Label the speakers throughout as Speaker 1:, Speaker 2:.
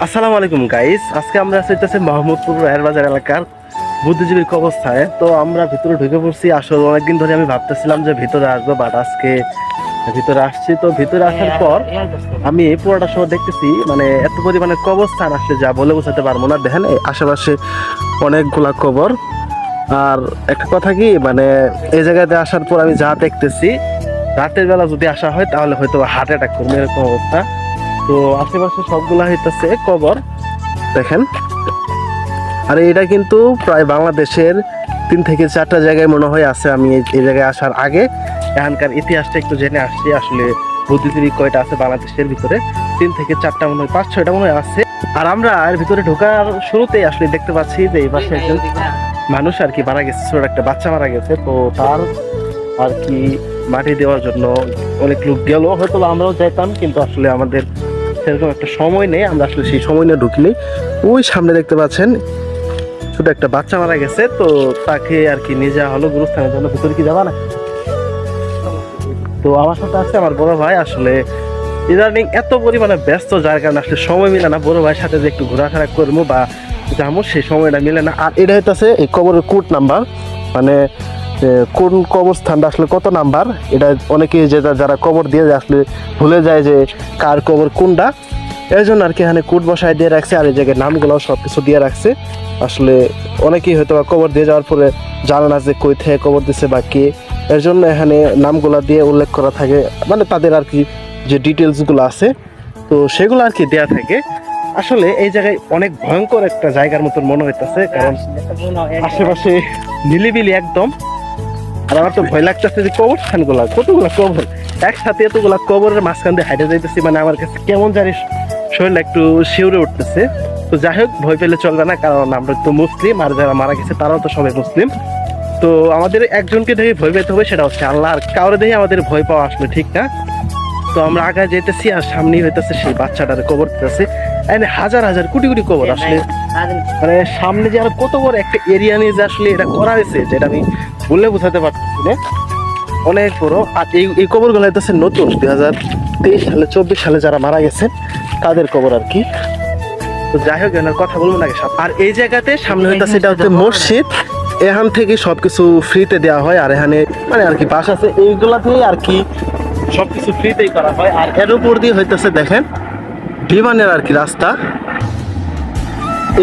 Speaker 1: আসসালামু আলাইকুম গাইস, আজকে আমরা আছি মোহাম্মদপুর রায়ের বাজার এলাকার বুদ্ধিজীবীর কবরস্থানে। তো আমরা ভিতরে ঢুকে পড়ছি। আসলে অনেকদিন ধরে আমি ভাবতেছিলাম যে ভিতরে আসবো, বাট আজকে ভিতরে আসছি। তো ভিতরে আসার পর আমি এই পুরোটা শহর দেখতেছি, মানে এত পরিমাণে কবরস্থান আসলে যা বলে বোঝাতে পারবো না। দেখেন এই আশেপাশে অনেকগুলা কবর। আর একটা কথা কি, মানে এই জায়গাতে আসার পর আমি যা দেখতেছি, রাতের বেলা যদি আসা হয় তাহলে হয়তো হার্ট অ্যাটাক করবে, এরকম অবস্থা। তো আশেপাশে সবগুলা হইতেছে কবর, দেখেন। আর এটা কিন্তু প্রায় বাংলাদেশের 3 থেকে 4টা জায়গায় মনে হয় আছে। আমি এই জায়গায় আসার আগে এখানকার ইতিহাসটা একটু জেনে আসছি। আসলে বুদ্ধিজীবী কয়টা আছে বাংলাদেশের ভিতরে, 3 থেকে 4টা মনে হয়, 5-6টা মনে হয় আছে। আর আমরা এর ভিতরে ঢোকার শুরুতেই আসলে দেখতে পাচ্ছি যে এই পাশে একজন মানুষ আর কি মারা গেছে, ছোট একটা বাচ্চা মারা গেছে। তো তার আর কি মাটি দেওয়ার জন্য অনেক লোক গেল, হয়তো আমরাও যাইতাম, কিন্তু আসলে আমাদের সেরকম একটা সময় নেই, আমরা আসলে সেই সময় নিয়ে ঢুকিনি। ওই সামনে দেখতে পাচ্ছেন ছোট একটা বাচ্চা মারা গেছে, তো তাকে আর কি নিয়ে যাওয়া হলো গুরুস্থানের জন্য। ভিতরে কি যাবা না? তো আমার সাথে আছে আমার বড় ভাই। আসলে ইদানিং এত পরিমাণে ব্যস্ত, যার কারণে আসলে সময় মিলে না বড় ভাইয়ের সাথে যে একটু ঘোরাফেরা করবো বা যাবো, সেই সময়টা মিলে না। আর এটা হইতেছে এই কবরের কোড নাম্বার, মানে কোন কবরস্থানটা আসলে কত নাম্বার, এটা অনেকে যারা কবর দিয়ে আসলে ভুলে যায় যে কার কবর কোনটা। এর জন্য আর কি এখানে কোড বসায় দিয়ে রাখছে, আর এই জায়গায় নামগুলো সব কিছু দিয়ে রাখছে। আসলে অনেকেই হয়তো কবর দিয়ে যাওয়ার পরে জানে না যে কই থেকে কবর দিছে বা কে, এর জন্য এখানে নামগুলা দিয়ে উল্লেখ করা থাকে, মানে তাদের আর কি যে ডিটেলসগুলো আছে, তো সেগুলো আর কি দেয়া থাকে। আসলে এই জায়গায় অনেক ভয়ঙ্কর একটা জায়গার মতন মনে হইতেছে, কারণ আশেপাশে নিলিবিলি একদম। আর আমার তো ভয় লাগতেছে যে কবরস্থানগুলা, কতগুলা কবর একসাথে, এতগুলা কবরের মাঝখান দিয়ে হাইটে যাইতেছি, মানে আমার কাছে কেমন জানি শরীরটা একটু শিউরে উঠতেছে। তো যাই হোক, ভয় পেলে চলবে না, কারণ আমরা তো মুসলিম, আর যারা মারা গেছে তারাও তো সবাই মুসলিম। তো আমাদের একজনকে দেখে ভয় পেতে হবে, সেটা হচ্ছে আল্লাহ। আর কাউরে দেখে আমাদের ভয় পাওয়া আসলে ঠিক না। তো আমরা আগায় যেতেছি, আর সামনেই হইতেছে সেই বাচ্চাটার কবর দিতেছে। হাজার হাজার কোটি কোটি কবর আসলে, মানে সামনে যে আর কত বড় একটা এরিয়া নিয়ে যে আসলে এটা করা হয়েছে, যেটা আমি বললে বোঝাতে পারতেছি না, অনেক বড়। আর এই কবরগুলো হইতেছে নতুন, 2023 সালে 24 সালে যারা মারা গেছেন তাদের কবর আর কি। তো যাই হোক, এনার কথা বলবো না। আর এই জায়গাতে সামনে হইতেছে, এটা হচ্ছে মসজিদ। এখান থেকে সবকিছু ফ্রিতে দেওয়া হয়, আর এখানে মানে আর কি বাস আছে, এইগুলাতেই আর কি সবকিছু ফ্রিতেই করা হয়। আর এর উপর দিয়ে হইতেছে দেখেন বিমানের আর কি রাস্তা,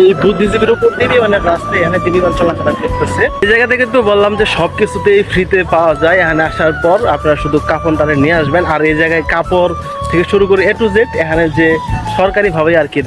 Speaker 1: এই বুদ্ধিজীবীর উপর দিয়ে বিমানের রাস্তায় এখানে বিমান চলাফেরা করতেছে। এই জায়গাতে কিন্তু বললাম যে সবকিছুতেই ফ্রিতে পাওয়া যায়। এখানে আসার পর আপনারা শুধু কাপড়টা নিয়ে আসবেন, আর এই জায়গায় কাপড় থেকে শুরু করে A to Z এখানে যে সরকারি ভাবে আর কি